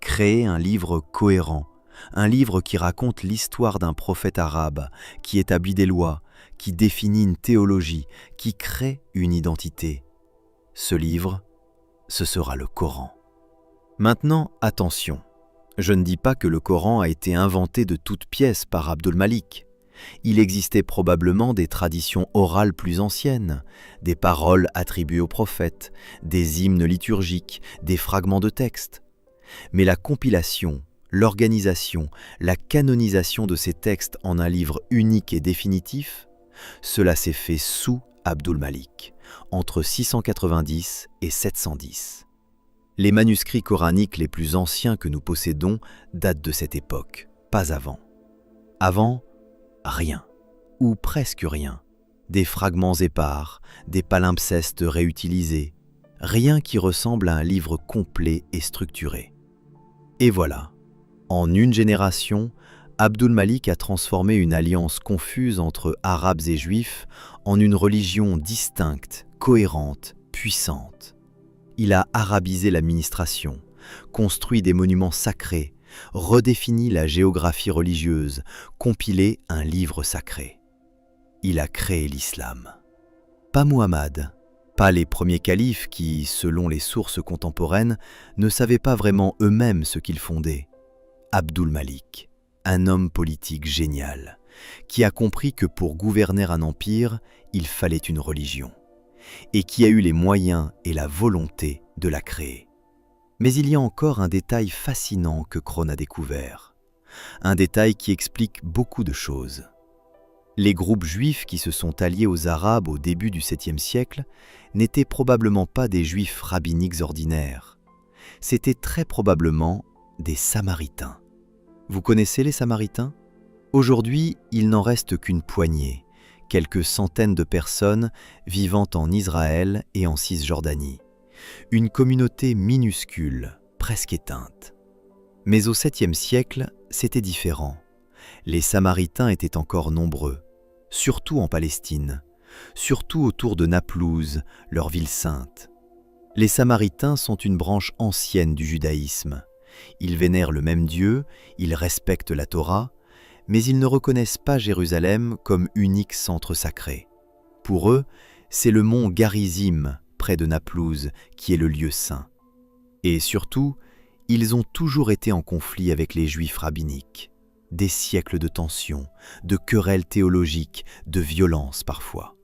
créer un livre cohérent, un livre qui raconte l'histoire d'un prophète arabe, qui établit des lois, qui définit une théologie, qui crée une identité. Ce livre, ce sera le Coran. Maintenant, attention, je ne dis pas que le Coran a été inventé de toutes pièces par Abdul Malik. Il existait probablement des traditions orales plus anciennes, des paroles attribuées aux prophètes, des hymnes liturgiques, des fragments de textes. Mais la compilation, l'organisation, la canonisation de ces textes en un livre unique et définitif, cela s'est fait sous Abdul Malik, entre 690 et 710. Les manuscrits coraniques les plus anciens que nous possédons datent de cette époque, pas avant. Avant, rien, ou presque rien. Des fragments épars, des palimpsestes réutilisés, rien qui ressemble à un livre complet et structuré. Et voilà, en une génération, Abdul Malik a transformé une alliance confuse entre Arabes et Juifs en une religion distincte, cohérente, puissante. Il a arabisé l'administration, construit des monuments sacrés, redéfini la géographie religieuse, compilé un livre sacré. Il a créé l'islam. Pas Muhammad, pas les premiers califes qui, selon les sources contemporaines, ne savaient pas vraiment eux-mêmes ce qu'ils fondaient. Abdul Malik, un homme politique génial, qui a compris que pour gouverner un empire, il fallait une religion, et qui a eu les moyens et la volonté de la créer. Mais il y a encore un détail fascinant que Krohn a découvert, un détail qui explique beaucoup de choses. Les groupes juifs qui se sont alliés aux Arabes au début du 7e siècle n'étaient probablement pas des juifs rabbiniques ordinaires. C'étaient très probablement des Samaritains. Vous connaissez les Samaritains ? Aujourd'hui, il n'en reste qu'une poignée, quelques centaines de personnes vivant en Israël et en Cisjordanie. Une communauté minuscule, presque éteinte. Mais au 7e siècle, c'était différent. Les Samaritains étaient encore nombreux, surtout en Palestine, surtout autour de Naplouse, leur ville sainte. Les Samaritains sont une branche ancienne du judaïsme. Ils vénèrent le même Dieu, ils respectent la Torah, mais ils ne reconnaissent pas Jérusalem comme unique centre sacré. Pour eux, c'est le mont Garizim, près de Naplouse, qui est le lieu saint. Et surtout, ils ont toujours été en conflit avec les Juifs rabbiniques. Des siècles de tensions, de querelles théologiques, de violences parfois.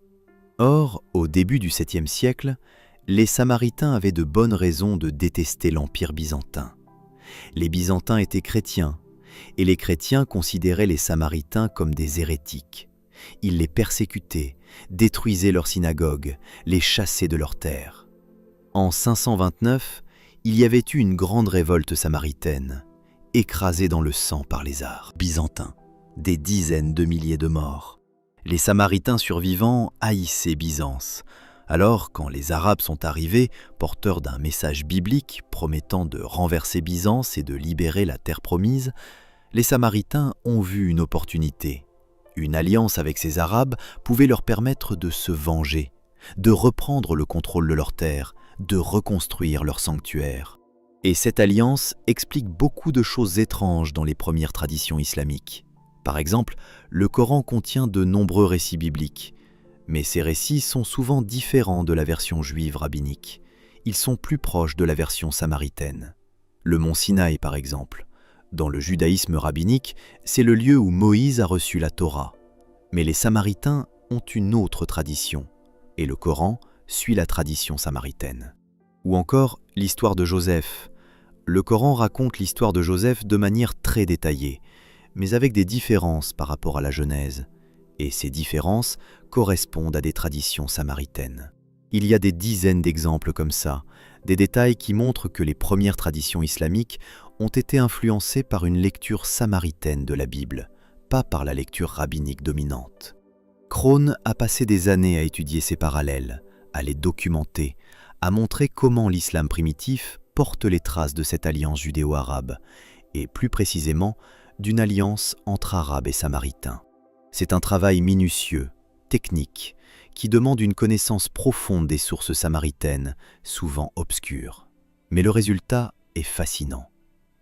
Or, au début du 7e siècle, les Samaritains avaient de bonnes raisons de détester l'Empire byzantin. Les Byzantins étaient chrétiens, et les chrétiens considéraient les Samaritains comme des hérétiques. Ils les persécutaient, détruisaient leurs synagogues, les chassaient de leurs terres. En 529, il y avait eu une grande révolte samaritaine, écrasés dans le sang par les arabes byzantins. Des dizaines de milliers de morts. Les Samaritains survivants haïssaient Byzance. Alors, quand les Arabes sont arrivés, porteurs d'un message biblique promettant de renverser Byzance et de libérer la terre promise, les Samaritains ont vu une opportunité. Une alliance avec ces Arabes pouvait leur permettre de se venger, de reprendre le contrôle de leur terre, de reconstruire leur sanctuaire. Et cette alliance explique beaucoup de choses étranges dans les premières traditions islamiques. Par exemple, le Coran contient de nombreux récits bibliques, mais ces récits sont souvent différents de la version juive rabbinique. Ils sont plus proches de la version samaritaine. Le mont Sinaï, par exemple. Dans le judaïsme rabbinique, c'est le lieu où Moïse a reçu la Torah. Mais les Samaritains ont une autre tradition, et le Coran suit la tradition samaritaine. Ou encore l'histoire de Joseph. Le Coran raconte l'histoire de Joseph de manière très détaillée, mais avec des différences par rapport à la Genèse. Et ces différences correspondent à des traditions samaritaines. Il y a des dizaines d'exemples comme ça, des détails qui montrent que les premières traditions islamiques ont été influencées par une lecture samaritaine de la Bible, pas par la lecture rabbinique dominante. Krohn a passé des années à étudier ces parallèles, à les documenter, à montrer comment l'islam primitif porte les traces de cette alliance judéo-arabe, et plus précisément d'une alliance entre Arabes et Samaritains. C'est un travail minutieux, technique, qui demande une connaissance profonde des sources samaritaines, souvent obscures. Mais le résultat est fascinant.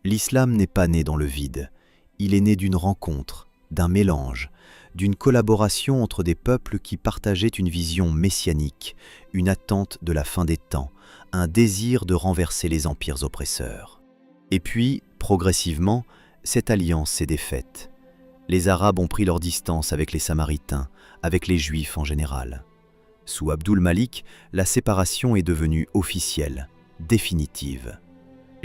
L'islam n'est pas né dans le vide, il est né d'une rencontre, d'un mélange, d'une collaboration entre des peuples qui partageaient une vision messianique, une attente de la fin des temps, un désir de renverser les empires oppresseurs. Et puis, progressivement, cette alliance s'est défaite. Les Arabes ont pris leur distance avec les Samaritains, avec les Juifs en général. Sous Abdul Malik, la séparation est devenue officielle, définitive.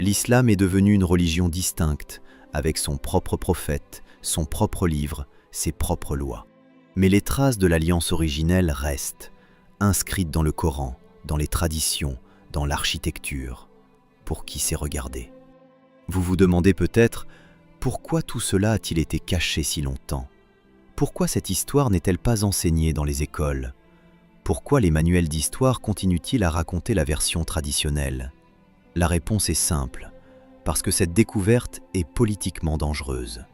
L'islam est devenu une religion distincte, avec son propre prophète, son propre livre, ses propres lois. Mais les traces de l'alliance originelle restent, inscrites dans le Coran, dans les traditions, dans l'architecture, pour qui sait regarder. Vous vous demandez peut-être, pourquoi tout cela a-t-il été caché si longtemps? Pourquoi cette histoire n'est-elle pas enseignée dans les écoles? Pourquoi les manuels d'histoire continuent-ils à raconter la version traditionnelle? La réponse est simple, parce que cette découverte est politiquement dangereuse.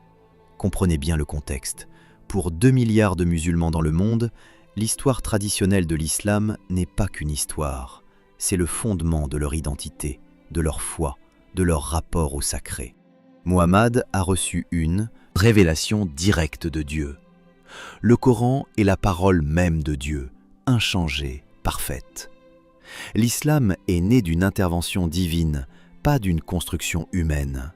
Comprenez bien le contexte. Pour 2 milliards de musulmans dans le monde, l'histoire traditionnelle de l'islam n'est pas qu'une histoire. C'est le fondement de leur identité, de leur foi, de leur rapport au sacré. Muhammad a reçu une révélation directe de Dieu. Le Coran est la parole même de Dieu, inchangée, parfaite. L'islam est né d'une intervention divine, pas d'une construction humaine.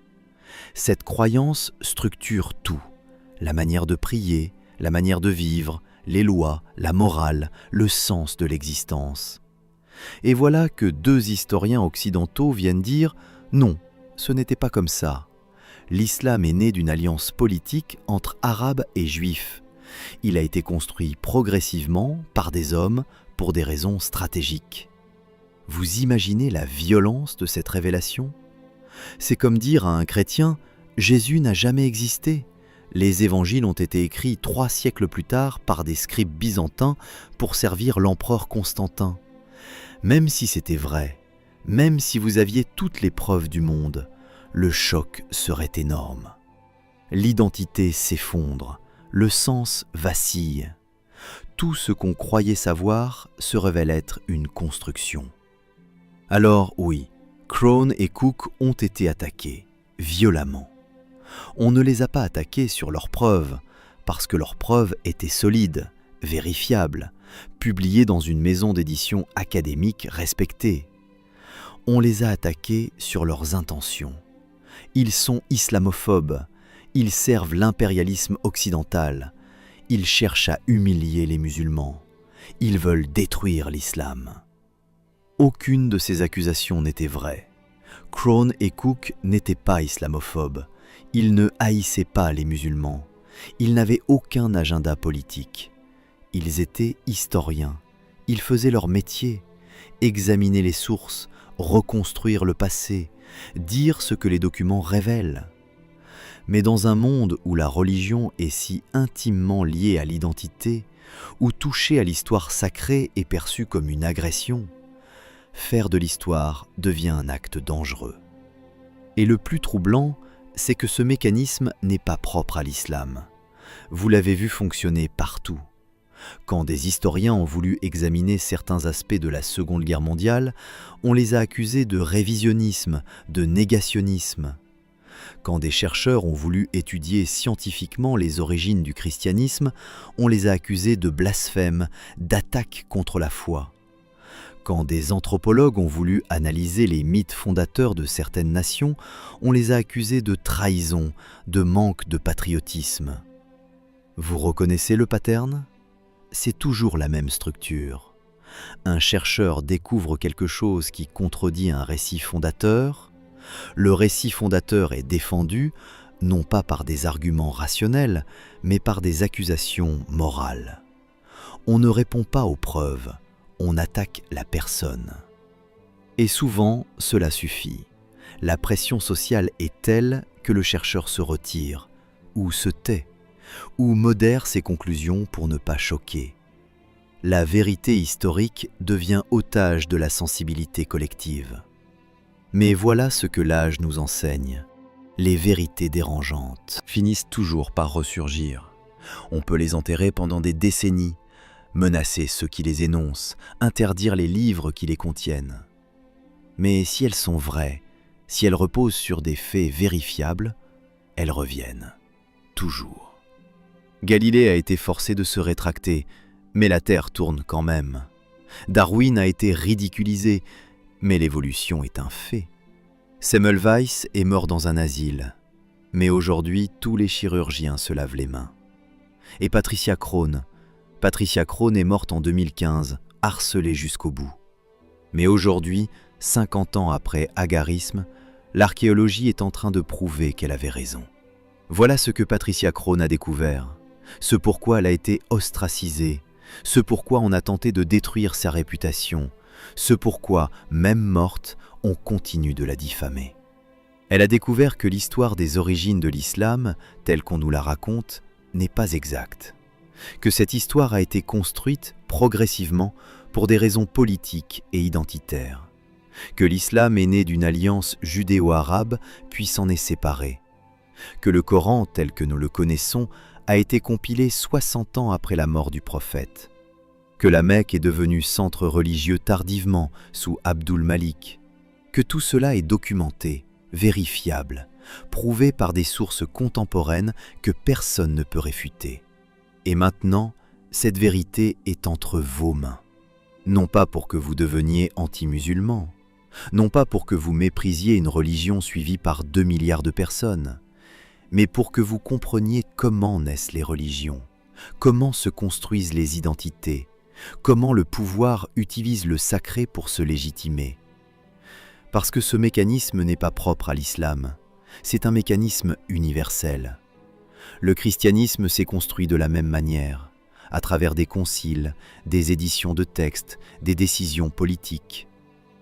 Cette croyance structure tout, la manière de prier, la manière de vivre, les lois, la morale, le sens de l'existence. Et voilà que 2 historiens occidentaux viennent dire « Non, ce n'était pas comme ça ». L'islam est né d'une alliance politique entre Arabes et Juifs. Il a été construit progressivement par des hommes pour des raisons stratégiques. Vous imaginez la violence de cette révélation? C'est comme dire à un chrétien « Jésus n'a jamais existé ». Les évangiles ont été écrits 3 siècles plus tard par des scribes byzantins pour servir l'empereur Constantin. Même si c'était vrai, même si vous aviez toutes les preuves du monde, le choc serait énorme. L'identité s'effondre, le sens vacille. Tout ce qu'on croyait savoir se révèle être une construction. Alors oui, Krohn et Cook ont été attaqués, violemment. On ne les a pas attaqués sur leurs preuves, parce que leurs preuves étaient solides, vérifiables, publiées dans une maison d'édition académique respectée. On les a attaqués sur leurs intentions. Ils sont islamophobes, ils servent l'impérialisme occidental, ils cherchent à humilier les musulmans, ils veulent détruire l'islam. Aucune de ces accusations n'était vraie. Krohn et Cook n'étaient pas islamophobes, ils ne haïssaient pas les musulmans, ils n'avaient aucun agenda politique. Ils étaient historiens, ils faisaient leur métier, examiner les sources, reconstruire le passé, dire ce que les documents révèlent. Mais dans un monde où la religion est si intimement liée à l'identité, où toucher à l'histoire sacrée est perçu comme une agression, faire de l'histoire devient un acte dangereux. Et le plus troublant, c'est que ce mécanisme n'est pas propre à l'islam. Vous l'avez vu fonctionner partout. Quand des historiens ont voulu examiner certains aspects de la Seconde Guerre mondiale, on les a accusés de révisionnisme, de négationnisme. Quand des chercheurs ont voulu étudier scientifiquement les origines du christianisme, on les a accusés de blasphème, d'attaque contre la foi. Quand des anthropologues ont voulu analyser les mythes fondateurs de certaines nations, on les a accusés de trahison, de manque de patriotisme. Vous reconnaissez le pattern ? C'est toujours la même structure. Un chercheur découvre quelque chose qui contredit un récit fondateur. Le récit fondateur est défendu, non pas par des arguments rationnels, mais par des accusations morales. On ne répond pas aux preuves, on attaque la personne. Et souvent, cela suffit. La pression sociale est telle que le chercheur se retire, ou se tait, ou modère ses conclusions pour ne pas choquer. La vérité historique devient otage de la sensibilité collective. Mais voilà ce que l'âge nous enseigne. Les vérités dérangeantes finissent toujours par ressurgir. On peut les enterrer pendant des décennies, menacer ceux qui les énoncent, interdire les livres qui les contiennent. Mais si elles sont vraies, si elles reposent sur des faits vérifiables, elles reviennent. Toujours. Galilée a été forcé de se rétracter, mais la Terre tourne quand même. Darwin a été ridiculisé, mais l'évolution est un fait. Semmelweis est mort dans un asile, mais aujourd'hui tous les chirurgiens se lavent les mains. Et Patricia Crone est morte en 2015, harcelée jusqu'au bout. Mais aujourd'hui, 50 ans après agarisme, l'archéologie est en train de prouver qu'elle avait raison. Voilà ce que Patricia Crone a découvert, ce pourquoi elle a été ostracisée, ce pourquoi on a tenté de détruire sa réputation, ce pourquoi, même morte, on continue de la diffamer. Elle a découvert que l'histoire des origines de l'islam, telle qu'on nous la raconte, n'est pas exacte, que cette histoire a été construite progressivement pour des raisons politiques et identitaires, que l'islam est né d'une alliance judéo-arabe puis s'en est séparé, que le Coran tel que nous le connaissons a été compilé 60 ans après la mort du prophète, que la Mecque est devenue centre religieux tardivement sous Abdul Malik, que tout cela est documenté, vérifiable, prouvé par des sources contemporaines que personne ne peut réfuter. Et maintenant, cette vérité est entre vos mains. Non pas pour que vous deveniez anti-musulmans, non pas pour que vous méprisiez une religion suivie par 2 milliards de personnes, mais pour que vous compreniez comment naissent les religions, comment se construisent les identités, comment le pouvoir utilise le sacré pour se légitimer. Parce que ce mécanisme n'est pas propre à l'islam, c'est un mécanisme universel. Le christianisme s'est construit de la même manière, à travers des conciles, des éditions de textes, des décisions politiques.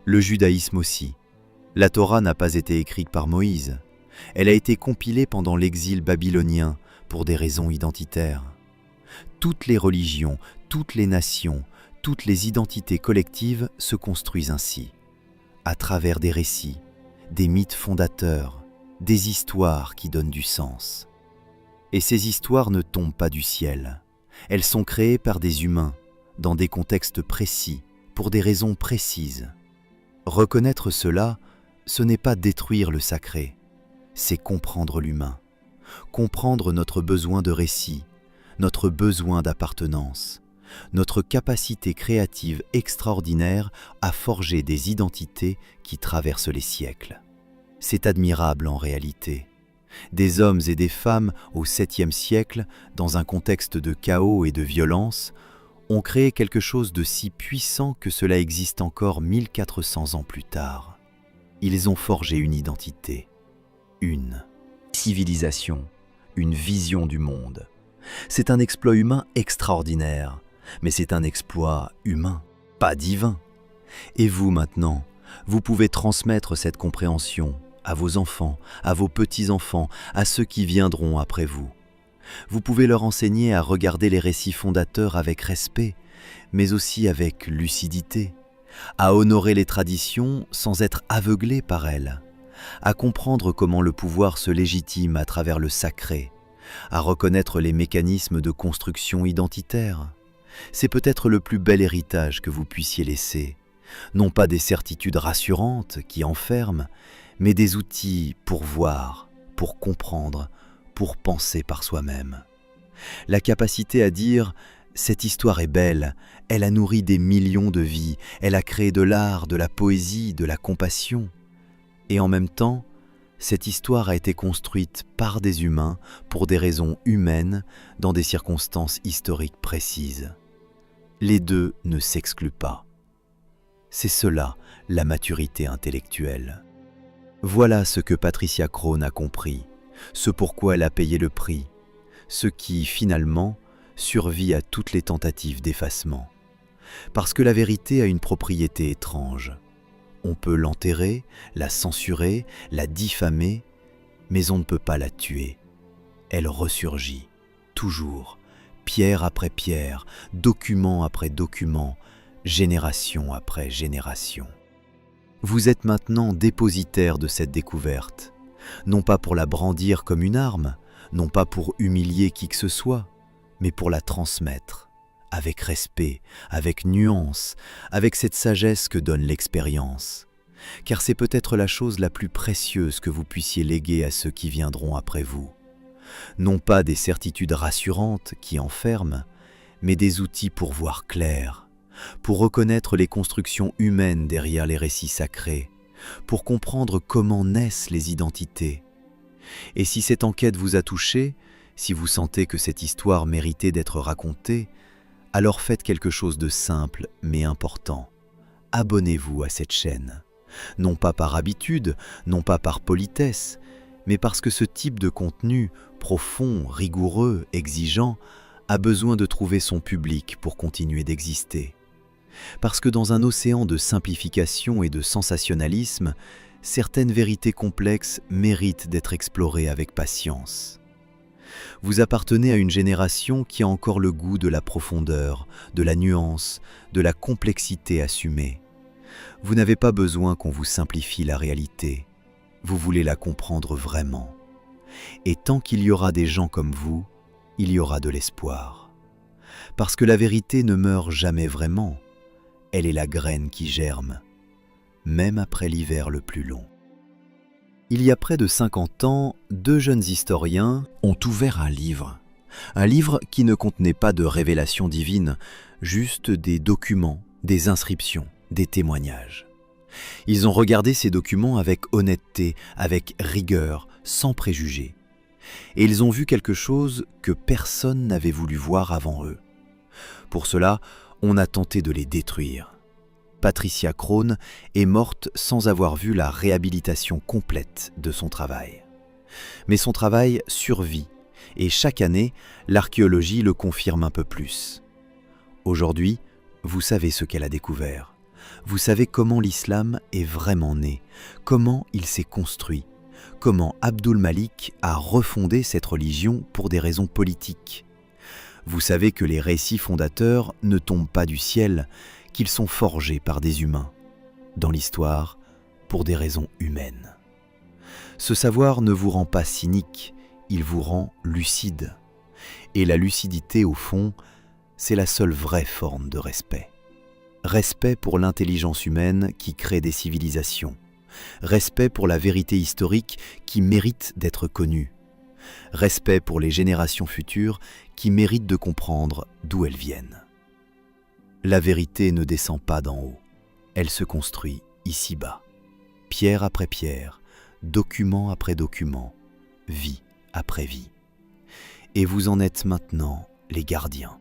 Le judaïsme aussi. La Torah n'a pas été écrite par Moïse. Elle a été compilée pendant l'exil babylonien pour des raisons identitaires. Toutes les religions, toutes les nations, toutes les identités collectives se construisent ainsi, à travers des récits, des mythes fondateurs, des histoires qui donnent du sens. Et ces histoires ne tombent pas du ciel. Elles sont créées par des humains, dans des contextes précis, pour des raisons précises. Reconnaître cela, ce n'est pas détruire le sacré, c'est comprendre l'humain, comprendre notre besoin de récit, notre besoin d'appartenance, notre capacité créative extraordinaire à forger des identités qui traversent les siècles. C'est admirable en réalité. Des hommes et des femmes au 7e siècle, dans un contexte de chaos et de violence, ont créé quelque chose de si puissant que cela existe encore 1400 ans plus tard. Ils ont forgé une identité, une civilisation, une vision du monde. C'est un exploit humain extraordinaire, mais c'est un exploit humain, pas divin. Et vous maintenant, vous pouvez transmettre cette compréhension à vos enfants, à vos petits-enfants, à ceux qui viendront après vous. Vous pouvez leur enseigner à regarder les récits fondateurs avec respect, mais aussi avec lucidité, à honorer les traditions sans être aveuglé par elles, à comprendre comment le pouvoir se légitime à travers le sacré, à reconnaître les mécanismes de construction identitaire. C'est peut-être le plus bel héritage que vous puissiez laisser, non pas des certitudes rassurantes qui enferment, mais des outils pour voir, pour comprendre, pour penser par soi-même. La capacité à dire « cette histoire est belle, elle a nourri des millions de vies, elle a créé de l'art, de la poésie, de la compassion. » Et en même temps, cette histoire a été construite par des humains pour des raisons humaines dans des circonstances historiques précises. Les deux ne s'excluent pas. C'est cela, la maturité intellectuelle. Voilà ce que Patricia Crone a compris, ce pourquoi elle a payé le prix, ce qui, finalement, survit à toutes les tentatives d'effacement. Parce que la vérité a une propriété étrange. On peut l'enterrer, la censurer, la diffamer, mais on ne peut pas la tuer. Elle ressurgit, toujours, pierre après pierre, document après document, génération après génération. Vous êtes maintenant dépositaire de cette découverte, non pas pour la brandir comme une arme, non pas pour humilier qui que ce soit, mais pour la transmettre, avec respect, avec nuance, avec cette sagesse que donne l'expérience. Car c'est peut-être la chose la plus précieuse que vous puissiez léguer à ceux qui viendront après vous. Non pas des certitudes rassurantes qui enferment, mais des outils pour voir clair, pour reconnaître les constructions humaines derrière les récits sacrés, pour comprendre comment naissent les identités. Et si cette enquête vous a touché, si vous sentez que cette histoire méritait d'être racontée, alors faites quelque chose de simple mais important. Abonnez-vous à cette chaîne. Non pas par habitude, non pas par politesse, mais parce que ce type de contenu, profond, rigoureux, exigeant, a besoin de trouver son public pour continuer d'exister. Parce que dans un océan de simplification et de sensationnalisme, certaines vérités complexes méritent d'être explorées avec patience. Vous appartenez à une génération qui a encore le goût de la profondeur, de la nuance, de la complexité assumée. Vous n'avez pas besoin qu'on vous simplifie la réalité. Vous voulez la comprendre vraiment. Et tant qu'il y aura des gens comme vous, il y aura de l'espoir. Parce que la vérité ne meurt jamais vraiment. Elle est la graine qui germe, même après l'hiver le plus long. Il y a près de 50 ans, deux jeunes historiens ont ouvert un livre qui ne contenait pas de révélations divines, juste des documents, des inscriptions, des témoignages. Ils ont regardé ces documents avec honnêteté, avec rigueur, sans préjugés. Et ils ont vu quelque chose que personne n'avait voulu voir avant eux. Pour cela, on a tenté de les détruire. Patricia Crone est morte sans avoir vu la réhabilitation complète de son travail. Mais son travail survit, et chaque année, l'archéologie le confirme un peu plus. Aujourd'hui, vous savez ce qu'elle a découvert. Vous savez comment l'islam est vraiment né, comment il s'est construit, comment Abdul Malik a refondé cette religion pour des raisons politiques. Vous savez que les récits fondateurs ne tombent pas du ciel, qu'ils sont forgés par des humains, dans l'histoire, pour des raisons humaines. Ce savoir ne vous rend pas cynique, il vous rend lucide. Et la lucidité, au fond, c'est la seule vraie forme de respect. Respect pour l'intelligence humaine qui crée des civilisations. Respect pour la vérité historique qui mérite d'être connue. Respect pour les générations futures qui méritent de comprendre d'où elles viennent. La vérité ne descend pas d'en haut, elle se construit ici-bas, pierre après pierre, document après document, vie après vie. Et vous en êtes maintenant les gardiens.